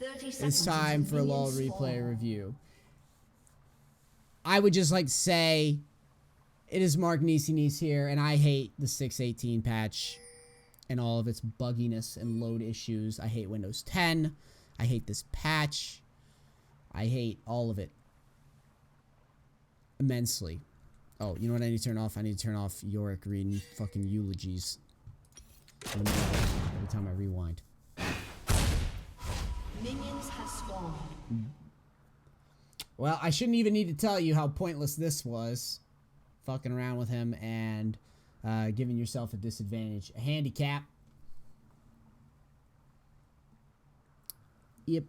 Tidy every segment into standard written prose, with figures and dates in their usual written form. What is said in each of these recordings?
30 It's seconds time for a until LOL minions replay spawn. review. I would just like to say it is Mark Nice here, and I hate the 6.18 patch and all of its bugginess and load issues. I hate Windows 10. I hate this patch. I hate all of it immensely. Oh, you know what I need to turn off? I need to turn off Yorick reading fucking eulogies every time I rewind. Minions have spawned. Well, I shouldn't even need to tell you how pointless this was. Fucking around with him and giving yourself a disadvantage. A handicap. Yep.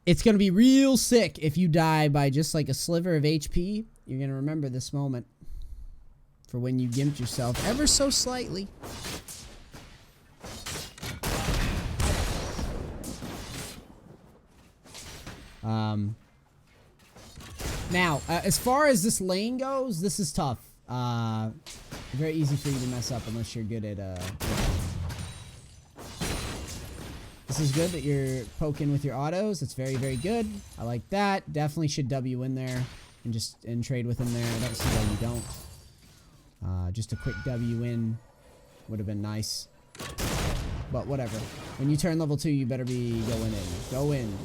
It's going to be real sick if you die by just like a sliver of HP. You're going to remember this moment for when you gimped yourself ever so slightly. Now, as far as this lane goes, this is tough. Very easy for you to mess up unless you're good at, This is good that you're poking with your autos. It's very, very good. I like that. Definitely should W in there and trade with him there. I don't see why you don't. Just a quick W in would have been nice. But whatever. When you turn level 2, you better be going in. Go in.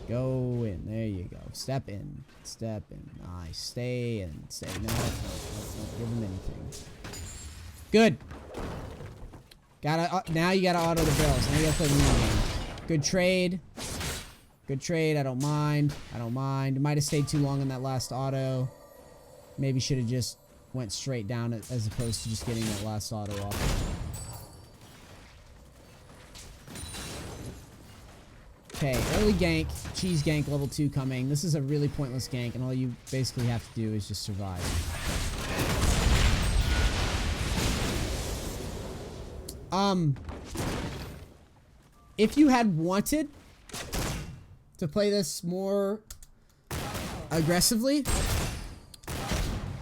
Go in. There you go. Step in. Step in. Nice. Stay in. Stay. No. Give him anything. Good. Now you gotta auto the barrels. Now you gotta play the mini game. Good trade. Good trade. I don't mind. I don't mind. Might have stayed too long on that last auto. Maybe should have just went straight down as opposed to just getting that last auto off. Okay, early gank, cheese gank, level 2 coming. This is a really pointless gank, and all you basically have to do is just survive. If you had wanted to play this more aggressively,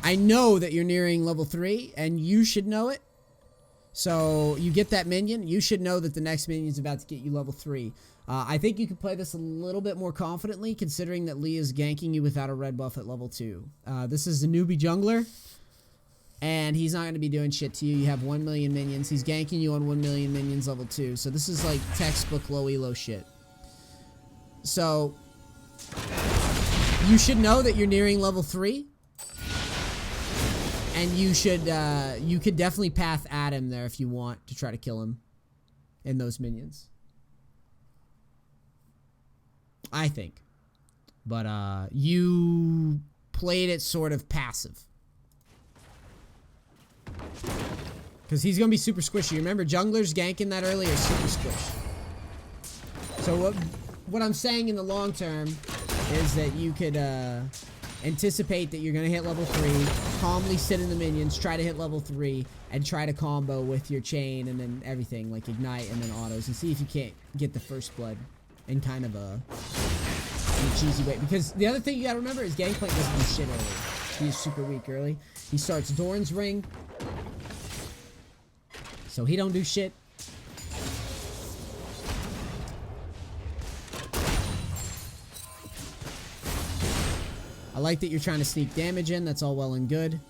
I know that you're nearing level 3, and you should know it. So you get that minion, you should know that the next minion is about to get you level 3. I think you can play this a little bit more confidently, considering that Lee is ganking you without a red buff at level 2. This is a newbie jungler, and he's not going to be doing shit to you. You have 1 million minions. He's ganking you on 1 million minions level 2. So this is like textbook low elo shit. So you should know that you're nearing level 3. And you should, you could definitely path at him there if you want to try to kill him in those minions. I think. But, you played it sort of passive. Because he's going to be super squishy. Remember, junglers ganking that early are super squish. So what I'm saying in the long term is that you could, anticipate that you're going to hit level 3, calmly sit in the minions, try to hit level 3, and try to combo with your chain and then everything, like ignite and then autos, and see if you can't get the first blood in kind of a cheesy way. Because the other thing you got to remember is Gangplank doesn't do shit early. He's super weak early. He starts Doran's Ring, so he don't do shit. I like that you're trying to sneak damage in. That's all well and good.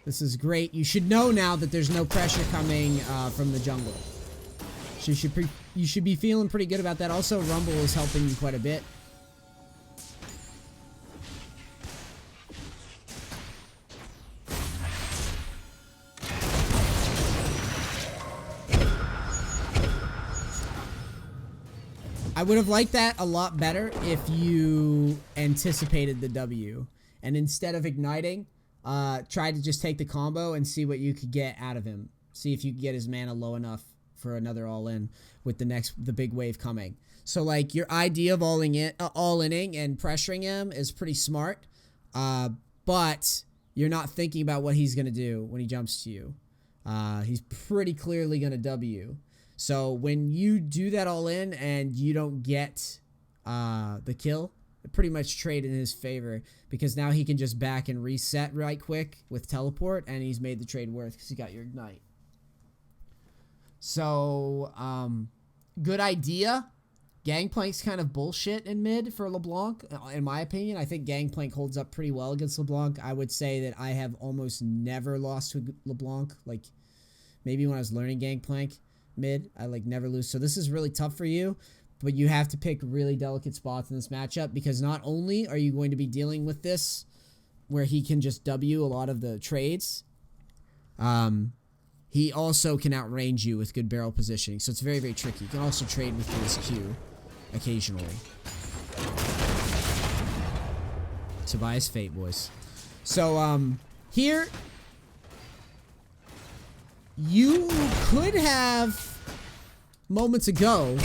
This is great. You should know now that there's no pressure coming from the jungle. So you should be feeling pretty good about that. Also, Rumble is helping you quite a bit. I would have liked that a lot better if you anticipated the W and instead of igniting, tried to just take the combo and see what you could get out of him. See if you could get his mana low enough for another all-in with the big wave coming. So like your idea of all-inning and pressuring him is pretty smart, but you're not thinking about what he's gonna do when he jumps to you. He's pretty clearly gonna W. So when you do that all in and you don't get the kill, pretty much trade in his favor because now he can just back and reset right quick with teleport, and he's made the trade worth because he got your ignite. So, good idea. Gangplank's kind of bullshit in mid for Leblanc, in my opinion. I think Gangplank holds up pretty well against Leblanc. I would say that I have almost never lost to Leblanc. Like, maybe when I was learning Gangplank mid, I, like, never lose. So this is really tough for you, but you have to pick really delicate spots in this matchup because not only are you going to be dealing with this where he can just W a lot of the trades, he also can outrange you with good barrel positioning. So it's very, very tricky. You can also trade with his Q occasionally. Tobias Fate, boys. So, here, you could have, moments ago,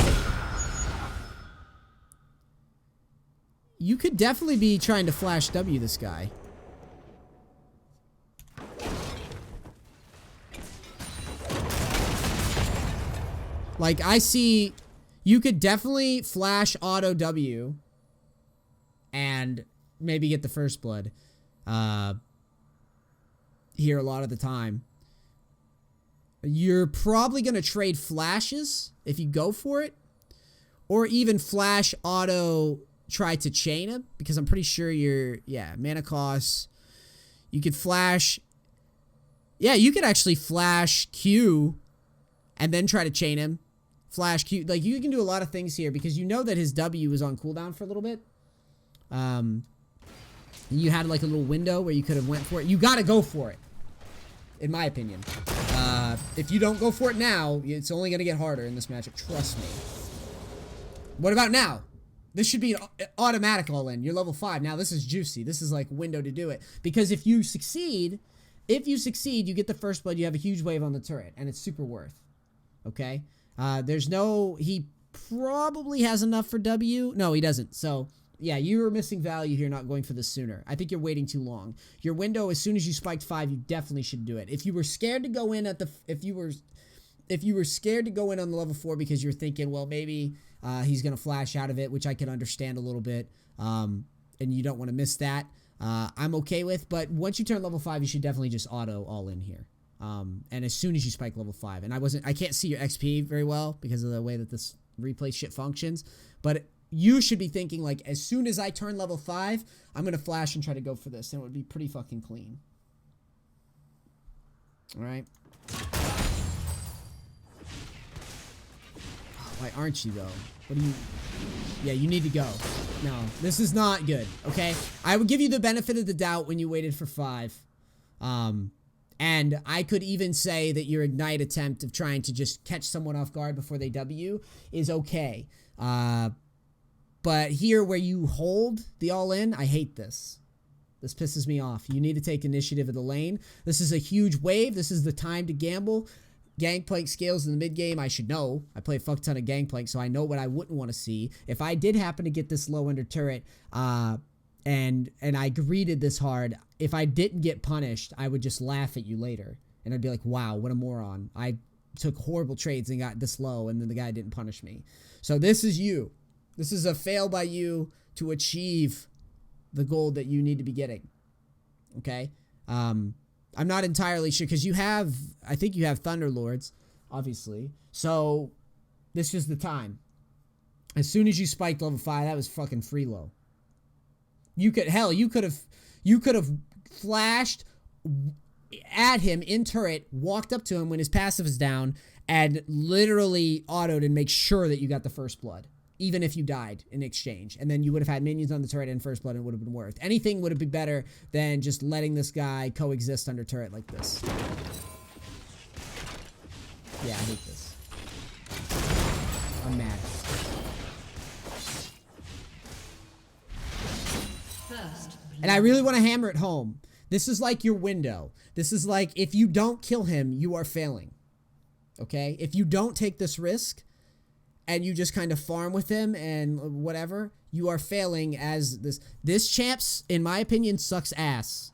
you could definitely be trying to flash W this guy. Like, I see, you could definitely flash auto W and maybe get the first blood here a lot of the time. You're probably going to trade flashes if you go for it, or even flash auto try to chain him, because I'm pretty sure you're, yeah, mana costs. You could flash, yeah, you could actually flash Q and then try to chain him. Flash Q, like, you can do a lot of things here because you know that his W is on cooldown for a little bit. You had like a little window where you could have went for it. You got to go for it, in my opinion. If you don't go for it now, it's only going to get harder in this matchup. Trust me. What about now? This should be an automatic all-in. You're level 5. Now this is juicy. This is like window to do it. Because if you succeed, you get the first blood, you have a huge wave on the turret. And it's super worth. Okay? There's no... He probably has enough for W. No, he doesn't. So, yeah, you were missing value here not going for this sooner. I think you're waiting too long. Your window, as soon as you spiked 5, you definitely should do it. If you were scared to go in at the... If you were scared to go in on the level 4 because you're thinking, well, maybe he's going to flash out of it, which I can understand a little bit, and you don't want to miss that, I'm okay with. But once you turn level 5, you should definitely just auto all in here. And as soon as you spike level 5, and I can't see your XP very well because of the way that this replay shit functions, but you should be thinking, like, as soon as I turn level 5, I'm going to flash and try to go for this, and it would be pretty fucking clean. Alright. Why aren't you, though? What do you... Yeah, you need to go. No, this is not good, okay? I would give you the benefit of the doubt when you waited for 5. And I could even say that your ignite attempt of trying to just catch someone off guard before they W is okay. But here where you hold the all-in, I hate this. This pisses me off. You need to take initiative of the lane. This is a huge wave. This is the time to gamble. Gangplank scales in the mid game, I should know. I play a fuck ton of Gangplank, so I know what I wouldn't want to see. If I did happen to get this low under turret, and I greeted this hard, if I didn't get punished, I would just laugh at you later. And I'd be like, wow, what a moron. I took horrible trades and got this low, and then the guy didn't punish me. So this is you. This is a fail by you to achieve the goal that you need to be getting. Okay? I'm not entirely sure, because I think you have Thunderlords, obviously. So, this is the time. As soon as you spiked level 5, that was fucking free low. You could have flashed at him in turret, walked up to him when his passive is down, and literally autoed and make sure that you got the first blood. Even if you died in exchange. And then you would have had minions on the turret and first blood, and it would have been worth. Anything would have been better than just letting this guy coexist under turret like this. Yeah, I hate this. I'm mad. And I really want to hammer it home. This is like your window. This is like, if you don't kill him, you are failing. Okay? If you don't take this risk, and you just kind of farm with him and whatever, you are failing as this. This champs, in my opinion, sucks ass.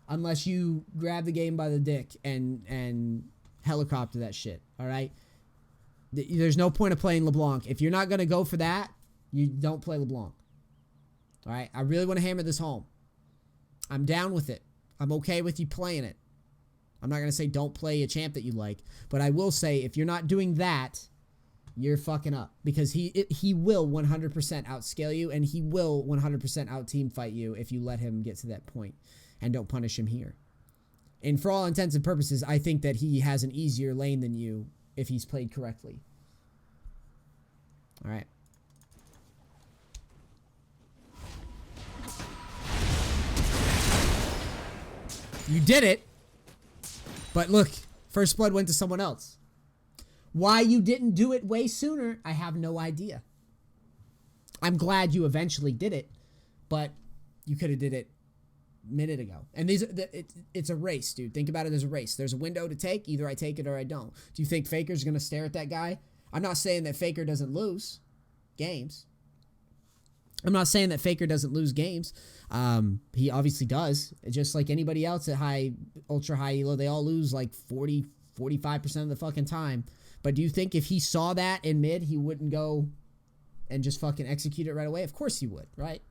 Unless you grab the game by the dick and helicopter that shit, alright? There's no point of playing Leblanc. If you're not going to go for that, you don't play Leblanc. All right? I really want to hammer this home. I'm down with it. I'm okay with you playing it. I'm not going to say don't play a champ that you like, but I will say if you're not doing that, you're fucking up, because he will 100% outscale you, and he will 100% out team fight you if you let him get to that point and don't punish him here. And for all intents and purposes, I think that he has an easier lane than you if he's played correctly. All right. You did it. But look, first blood went to someone else. Why you didn't do it way sooner, I have no idea. I'm glad you eventually did it, but you could have did it a minute ago. And it's a race, dude. Think about it as a race. There's a window to take. Either I take it or I don't. Do you think Faker's going to stare at that guy? I'm not saying that Faker doesn't lose games. I'm not saying that Faker doesn't lose games. He obviously does. Just like anybody else at ultra high elo, they all lose like 40, 45% of the fucking time. But do you think if he saw that in mid, he wouldn't go and just fucking execute it right away? Of course he would, right?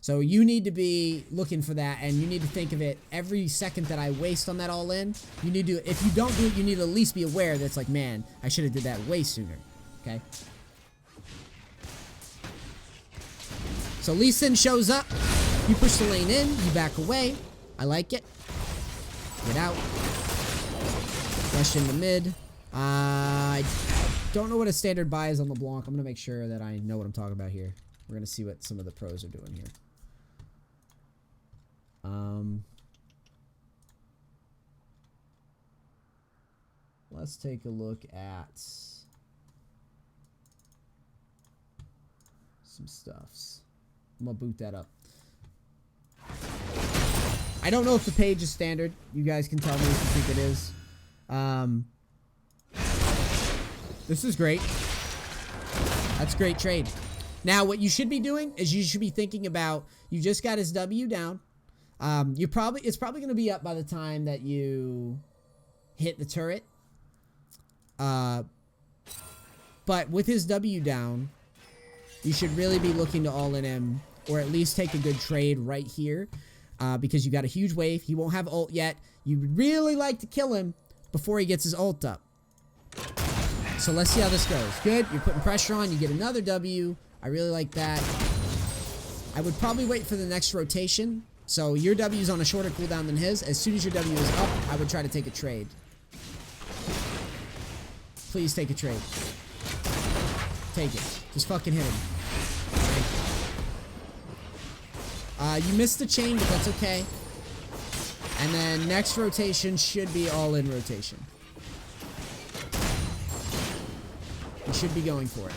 So you need to be looking for that, and you need to think of it every second that I waste on that all in. You need to, if you don't do it, you need to at least be aware that it's like, man, I should have did that way sooner, okay? So Lee Sin shows up. You push the lane in. You back away. I like it. Get out. Rush into mid. I don't know what a standard buy is on LeBlanc. I'm going to make sure that I know what I'm talking about here. We're going to see what some of the pros are doing here. Let's take a look at some stuffs. I'm going to boot that up. I don't know if the page is standard. You guys can tell me if you think it is. This is great. That's a great trade. Now, what you should be doing is you should be thinking about, you just got his W down. It's probably going to be up by the time that you hit the turret. But with his W down, you should really be looking to all in him, or at least take a good trade right here, because you got a huge wave. He won't have ult yet. You'd really like to kill him before he gets his ult up. So let's see how this goes. Good. You're putting pressure on. You get another W. I really like that. I would probably wait for the next rotation. So your W is on a shorter cooldown than his. As soon as your W is up, I would try to take a trade. Please take a trade. Take it. Just fucking hit him. You missed the chain, but that's okay. And then next rotation should be all-in rotation. You should be going for it.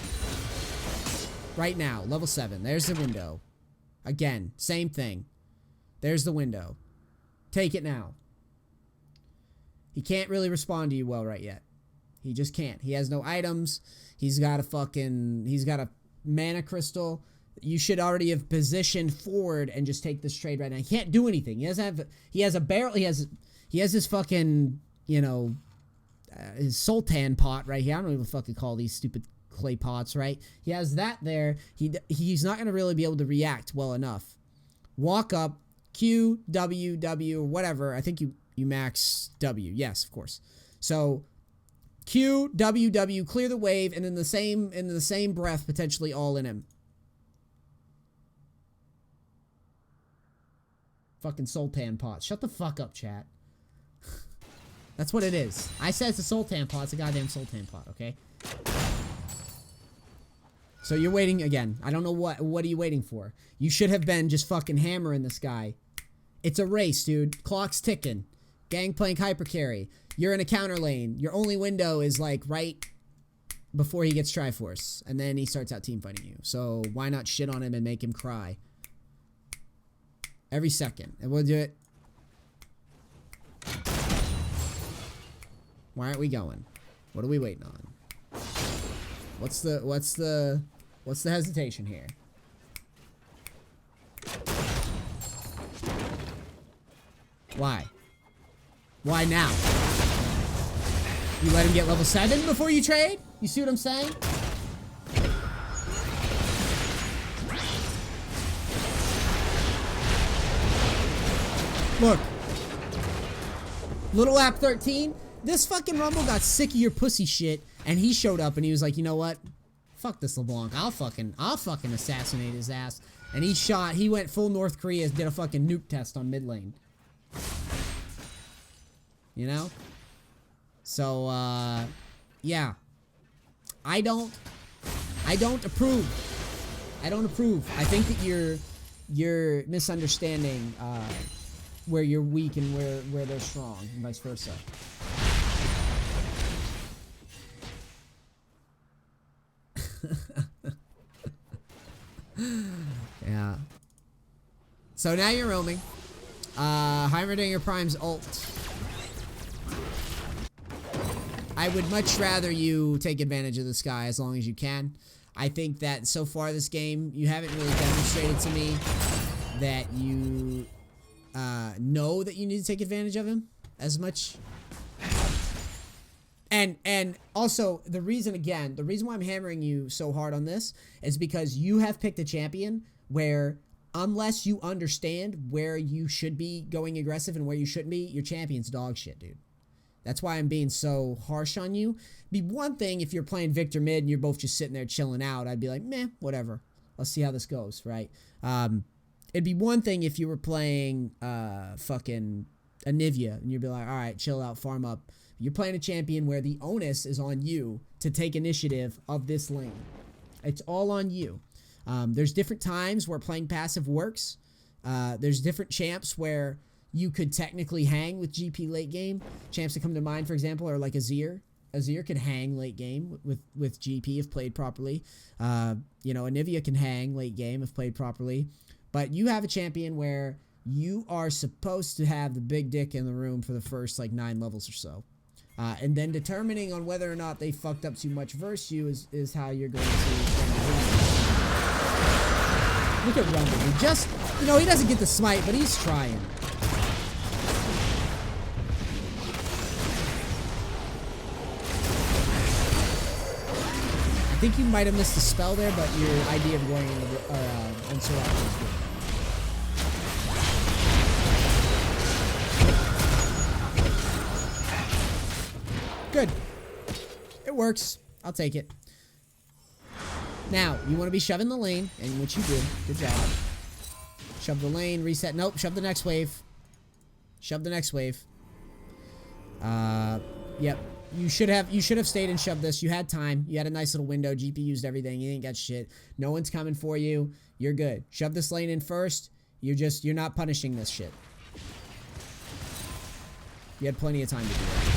Right now, level 7. There's the window. Again, same thing. There's the window. Take it now. He can't really respond to you well right yet. He just can't. He has no items. He's got a mana crystal. You should already have positioned forward and just take this trade right now. He can't do anything. He has a barrel. He has his fucking, his Sultan pot right here. I don't even fucking call these stupid clay pots, right? He has that there. He's not going to really be able to react well enough. Walk up, Q, W, W, or whatever. I think you max W. Yes, of course. So Q, W, W, clear the wave, and in the same breath, potentially all in him. Fucking Sultan pot. Shut the fuck up, chat. That's what it is. I said it's a Sultan pot. It's a goddamn Sultan pot, okay? So you're waiting again. I don't know what are you waiting for? You should have been just fucking hammering this guy. It's a race, dude. Clock's ticking. Gangplank hyper carry. You're in a counter lane. Your only window is like right before he gets Triforce, and then he starts out team fighting you. So why not shit on him and make him cry? Every second. And we'll do it. Why aren't we going? What are we waiting on? What's the hesitation here? Why? Why now? You let him get level 7 before you trade? You see what I'm saying? Look. Little App 13. This fucking Rumble got sick of your pussy shit, and he showed up and he was like, you know what? Fuck this LeBlanc. I'll fucking assassinate his ass. And he went full North Korea, did a fucking nuke test on mid lane. You know? So, yeah. I don't approve. I don't approve. I think that you're misunderstanding, where you're weak and where they're strong, and vice versa. Yeah. So now you're roaming. Heimerdinger Prime's ult. I would much rather you take advantage of this guy as long as you can. I think that so far this game, you haven't really demonstrated to me that you know that you need to take advantage of him as much. And also, the reason why I'm hammering you so hard on this is because you have picked a champion where, unless you understand where you should be going aggressive and where you shouldn't be, your champion's dog shit, dude. That's why I'm being so harsh on you. It'd be one thing if you're playing Victor mid and you're both just sitting there chilling out. I'd be like, meh, whatever. Let's see how this goes, right? It'd be one thing if you were playing fucking Anivia and you'd be like, all right, chill out, farm up. You're playing a champion where the onus is on you to take initiative of this lane. It's all on you. There's different times where playing passive works. There's different champs where you could technically hang with GP late game. Champs that come to mind, for example, are like Azir. Azir could hang late game with GP if played properly. You know, Anivia can hang late game if played properly. But you have a champion where you are supposed to have the big dick in the room for the first like 9 levels or so. And then determining on whether or not they fucked up too much versus you is how you're going to look at Rumble. He just, you know, he doesn't get the smite, but he's trying. I think you might have missed a spell there, but your idea of going into the Soraka is good. Good. It works. I'll take it. Now, you want to be shoving the lane, and which you did. Good job. Shove the lane, reset. Nope, shove the next wave. Shove the next wave. Yep. You should have stayed and shoved this. You had time. You had a nice little window. GP used everything. You didn't get shit. No one's coming for you. You're good. Shove this lane in first. You're not punishing this shit. You had plenty of time to do that.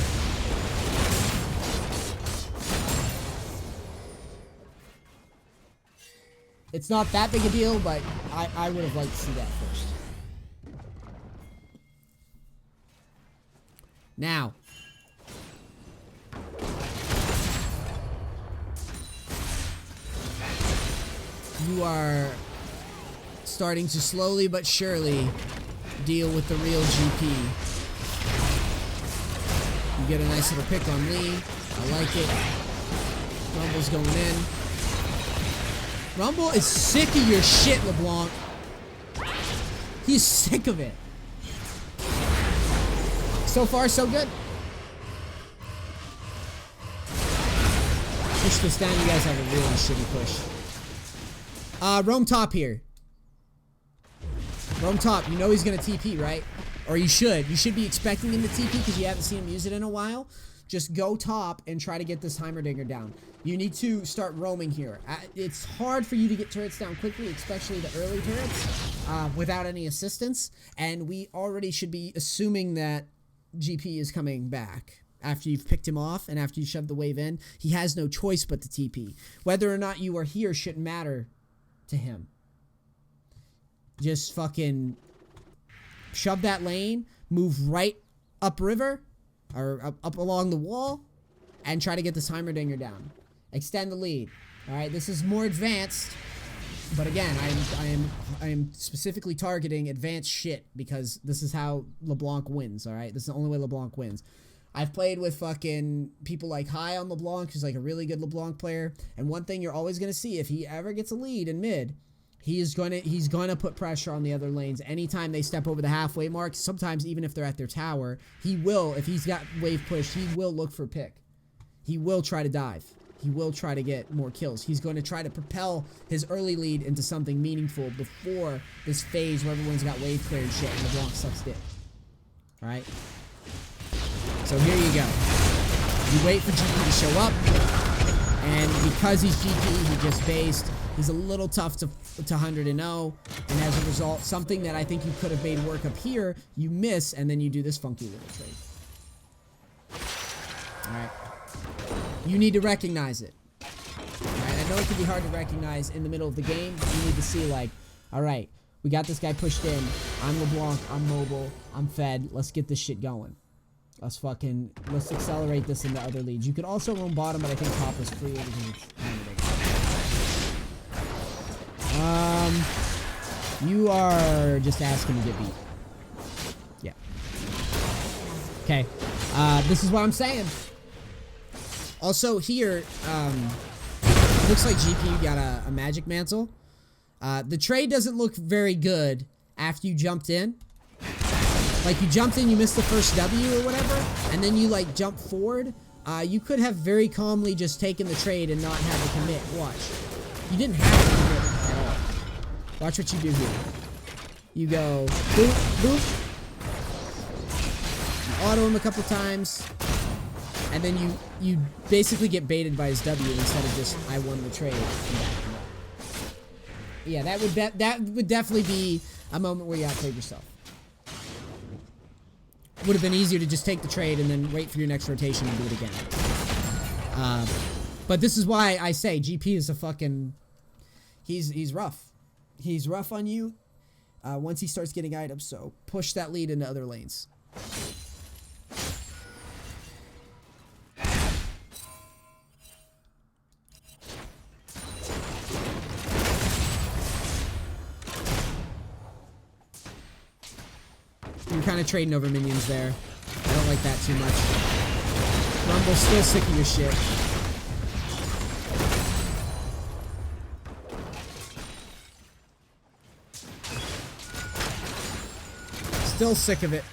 It's not that big a deal, but I would have liked to see that first. Now. You are starting to slowly but surely deal with the real GP. You get a nice little pick on Lee. I like it. Rumble's going in. Rumble is sick of your shit, LeBlanc. He's sick of it. So far, so good. Push this down. You guys have a really shitty push. Roam top here. Roam top. You know he's going to TP, right? Or you should. You should be expecting him to TP because you haven't seen him use it in a while. Just go top and try to get this Heimerdinger down. You need to start roaming here. It's hard for you to get turrets down quickly, especially the early turrets, without any assistance. And we already should be assuming that GP is coming back. After you've picked him off and after you shove the wave in, he has no choice but to TP. Whether or not you are here shouldn't matter to him. Just fucking shove that lane, move right upriver, or up along the wall, and try to get this Heimerdinger down. Extend the lead. Alright, this is more advanced, but again, I am specifically targeting advanced shit because this is how LeBlanc wins, alright? This is the only way LeBlanc wins. I've played with fucking people like High on LeBlanc, who's like a really good LeBlanc player, and one thing you're always going to see, if he ever gets a lead in mid, He's gonna put pressure on the other lanes anytime they step over the halfway mark. Sometimes even if they're at their tower, he will, if he's got wave push, he will look for pick. He will try to dive. He will try to get more kills. He's going to try to propel his early lead into something meaningful before this phase where everyone's got wave clear and shit and LeBlanc sucks dick. Alright? So here you go. You wait for GP to show up, and because he's GP, he just based. He's a little tough to 100 and 0, and as a result, something that I think you could have made work up here, you miss, and then you do this funky little trade. Alright. You need to recognize it. Alright, I know it can be hard to recognize in the middle of the game, but you need to see, like, alright, we got this guy pushed in, I'm LeBlanc, I'm mobile, I'm fed, let's get this shit going. Let's accelerate this into other leads. You could also roam bottom, but I think top is free because it's kind of big. You are just asking to get beat. Yeah. Okay. This is what I'm saying. Also here, looks like GP got a magic mantle. The trade doesn't look very good after you jumped in. Like, you jumped in, you missed the first W or whatever, and then you, like, jump forward. You could have very calmly just taken the trade and not had to commit. Watch. You didn't have to commit at all. Watch what you do here. You go, boop, boop. You auto him a couple times, and then you basically get baited by his W instead of just, I won the trade. Yeah, that would definitely be a moment where you outplayed yourself. Would have been easier to just take the trade and then wait for your next rotation and do it again. But this is why I say GP is a fucking... He's rough. He's rough on you once he starts getting items, so push that lead into other lanes. You're kind of trading over minions there. I don't like that too much. Rumble's still sick of your shit. Still sick of it.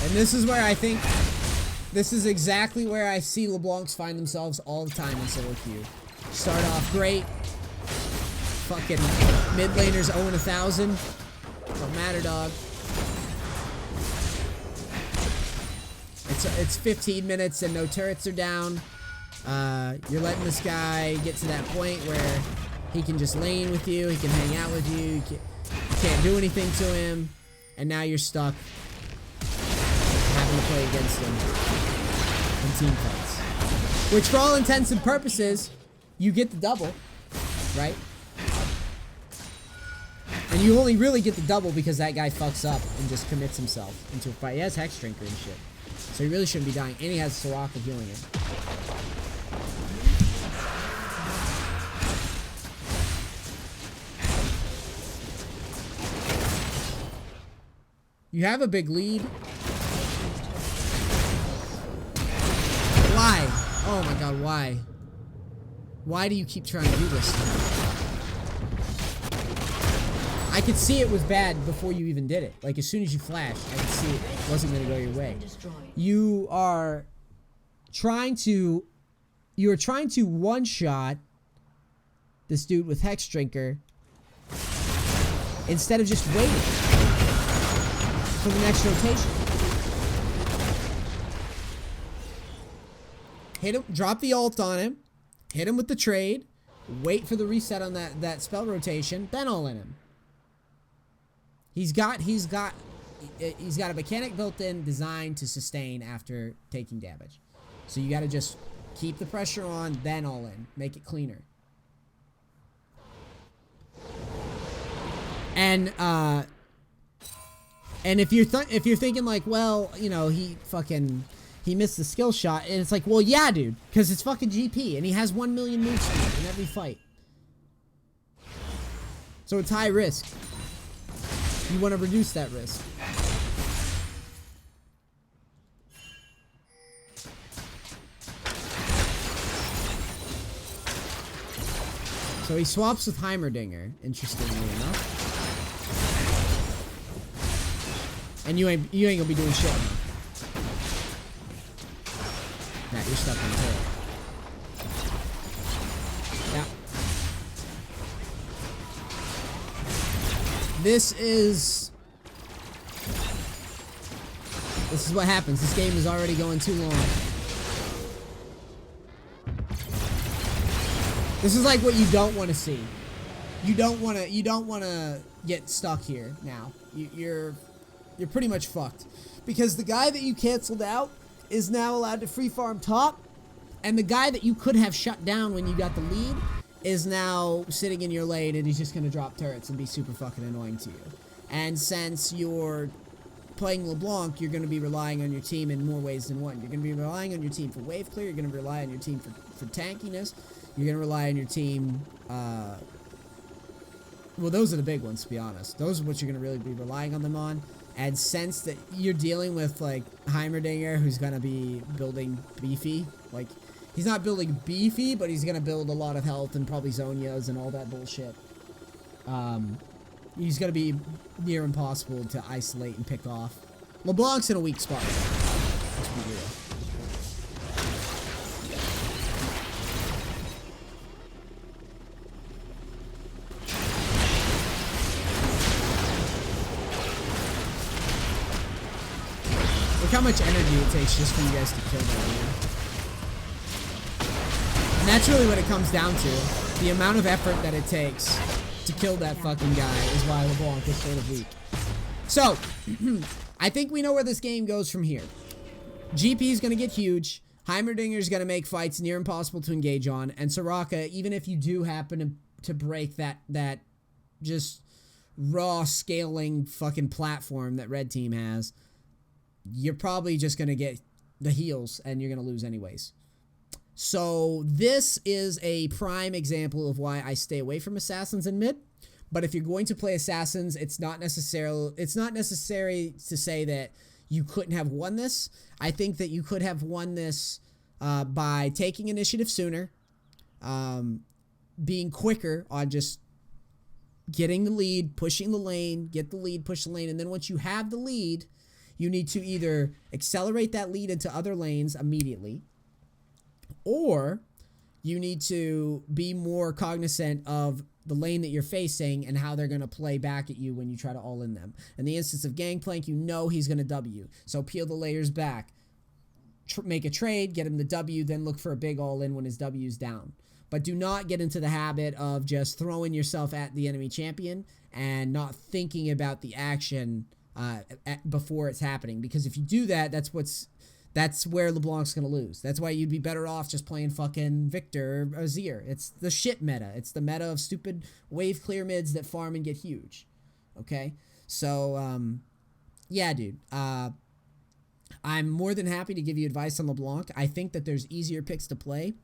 And this is where I think... This is exactly where I see LeBlancs find themselves all the time in solo queue. Start off great. Fucking mid laners 0 and 1,000. Don't matter, dog. It's 15 minutes and no turrets are down. You're letting this guy get to that point where he can just lane with you. He can hang out with you. You can't do anything to him. And now you're stuck having to play against him in team fights. Which, for all intents and purposes, you get the double, right? And you only really get the double because that guy fucks up and just commits himself into a fight. He has Hex Drinker and shit. So he really shouldn't be dying. And he has Soraka healing him. You have a big lead. Why? Oh my god, why? Why do you keep trying to do this? I could see it was bad before you even did it. Like, as soon as you flashed, I could see it wasn't going to go your way. You are trying to one-shot this dude with Hex Drinker instead of just waiting for the next rotation. Hit him, drop the ult on him, hit him with the trade, wait for the reset on that spell rotation, then all in him. He's got a mechanic built in designed to sustain after taking damage. So you got to just keep the pressure on, then all in, make it cleaner. And if you're thinking like, well, you know, he missed the skill shot, and it's like, well, yeah, dude, because it's fucking GP, and he has 1 million move speed in every fight. So it's high risk. You want to reduce that risk. So he swaps with Heimerdinger, interestingly enough. And you ain't gonna be doing shit now. Matt, you're stuck in the hole. Yeah. This is what happens. This game is already going too long. This is like what you don't want to see. You don't want to get stuck here now. You're pretty much fucked. Because the guy that you canceled out is now allowed to free farm top, and the guy that you could have shut down when you got the lead is now sitting in your lane, and he's just going to drop turrets and be super fucking annoying to you. And since you're playing LeBlanc, you're going to be relying on your team in more ways than one. You're going to be relying on your team for wave clear, you're going to rely on your team for tankiness, you're going to rely on your team, well, those are the big ones, to be honest. Those are what you're going to really be relying on them on. And since that you're dealing with, like, Heimerdinger, who's going to be building beefy, like, he's not building beefy, but he's going to build a lot of health and probably Zonias and all that bullshit. He's going to be near impossible to isolate and pick off. LeBlanc's in a weak spot. Let's be real. Look how much energy it takes just for you guys to kill that man. And that's really what it comes down to. The amount of effort that it takes to kill that fucking guy is why LeBlanc is sort of weak. So, I think we know where this game goes from here. GP is going to get huge. Heimerdinger is going to make fights near impossible to engage on. And Soraka, even if you do happen to break that just raw scaling fucking platform that Red Team has, you're probably just going to get the heals and you're going to lose anyways. So this is a prime example of why I stay away from assassins in mid. But if you're going to play assassins, it's not necessary to say that you couldn't have won this. I think that you could have won this by taking initiative sooner, being quicker on just getting the lead, pushing the lane, get the lead, push the lane, and then once you have the lead, you need to either accelerate that lead into other lanes immediately, or you need to be more cognizant of the lane that you're facing and how they're going to play back at you when you try to all in them. In the instance of Gangplank, you know he's going to W. So peel the layers back, make a trade, get him the W, then look for a big all in when his W's down. But do not get into the habit of just throwing yourself at the enemy champion and not thinking about the action before it's happening. Because if you do that, that's where LeBlanc's going to lose. That's why you'd be better off just playing fucking Victor or Azir. It's the shit meta. It's the meta of stupid wave clear mids that farm and get huge. Okay? So, yeah, dude. I'm more than happy to give you advice on LeBlanc. I think that there's easier picks to play.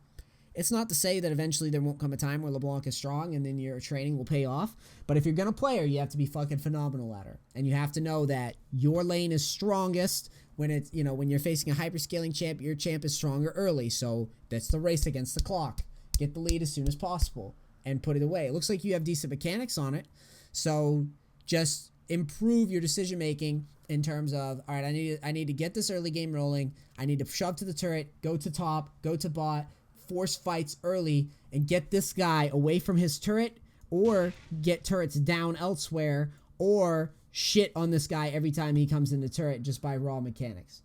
It's not to say that eventually there won't come a time where LeBlanc is strong and then your training will pay off. But if you're going to play her, you have to be fucking phenomenal at her. And you have to know that your lane is strongest when it's, when you're facing a hyperscaling champ, your champ is stronger early. So that's the race against the clock. Get the lead as soon as possible and put it away. It looks like you have decent mechanics on it. So just improve your decision making in terms of, all right, I need to get this early game rolling. I need to shove to the turret, go to top, go to bot, force fights early, and get this guy away from his turret, or get turrets down elsewhere, or shit on this guy every time he comes in the turret just by raw mechanics.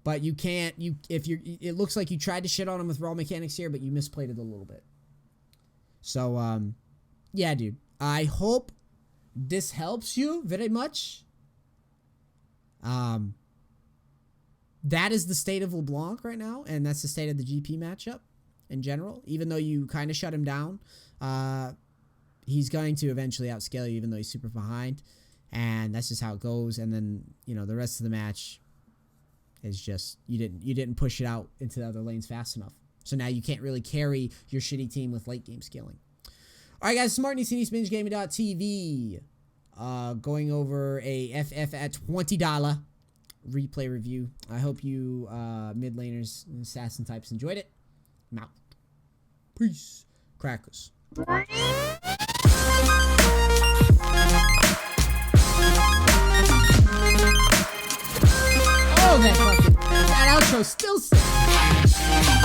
But you can't, it looks like you tried to shit on him with raw mechanics here, but you misplayed it a little bit. So, yeah, dude. I hope this helps you very much. That is the state of LeBlanc right now, and that's the state of the GP matchup in general. Even though you kind of shut him down, he's going to eventually outscale you, even though he's super behind, and that's just how it goes. And then the rest of the match is just you didn't push it out into the other lanes fast enough. So now you can't really carry your shitty team with late game scaling. All right, guys, SmartNews, going over a FF at $20 replay review. I hope you mid laners and assassin types enjoyed it. I'm out. Peace. Crackers. Oh, that outro still sick.